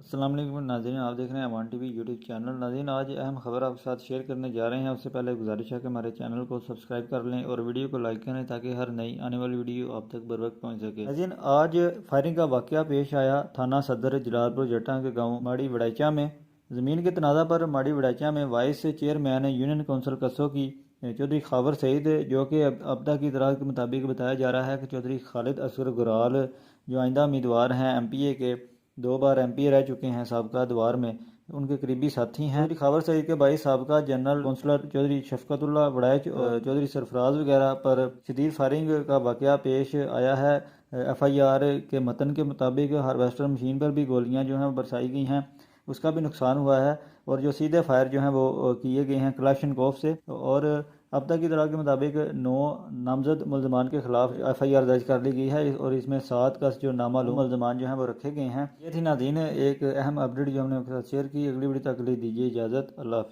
السلام علیکم ناظرین، آپ دیکھ رہے ہیں امان ٹی وی یوٹیوب چینل۔ ناظرین، آج اہم خبر آپ کے ساتھ شیئر کرنے جا رہے ہیں۔ اس سے پہلے گزارش ہے کہ ہمارے چینل کو سبسکرائب کر لیں اور ویڈیو کو لائک کریں تاکہ ہر نئی آنے والی ویڈیو آپ تک بر وقت پہنچ سکے۔ ناظرین، آج فائرنگ کا واقعہ پیش آیا تھانہ صدر جلال پور جٹاں کے گاؤں ماڑی وڑائچا میں۔ زمین کے تنازع پر ماڑی وڑائچا میں وائس چیئرمین یونین کونسل قصو کی چودھری خاور سعید، جو کہ ابدا کی اطلاعات کے مطابق بتایا جا رہا ہے کہ چودھری خالد اصغر گرال جو آئندہ امیدوار ہیں ایم پی اے کے، 2 بار ایم پی اے رہ چکے ہیں سابقہ ادوار میں، ان کے قریبی ساتھی ہیں۔ چودھری خاور سعید کے بھائی سابقہ جنرل کونسلر چودھری شفقت اللہ وڑائچ، چودھری سرفراز وغیرہ پر شدید فائرنگ کا واقعہ پیش آیا ہے۔ ایف آئی آر کے متن کے مطابق ہارویسٹر مشین پر بھی گولیاں جو ہیں وہ برسائی گئی ہیں، اس کا بھی نقصان ہوا ہے، اور جو سیدھے فائر جو ہیں وہ کیے گئے ہیں کلاشنکوف سے۔ اور اب تک کی اطلاع کے مطابق 9 نامزد ملزمان کے خلاف ایف آئی آر درج کر لی گئی ہے، اور اس میں 7 کا جو نامعلوم ملزمان جو ہیں وہ رکھے گئے ہیں۔ یہ تھی ناظرین ایک اہم اپڈیٹ جو ہم نے آپ کے ساتھ شیئر کی۔ اگلی ویڈیو تک کے لیے دیجیے اجازت۔ اللہ حافظ۔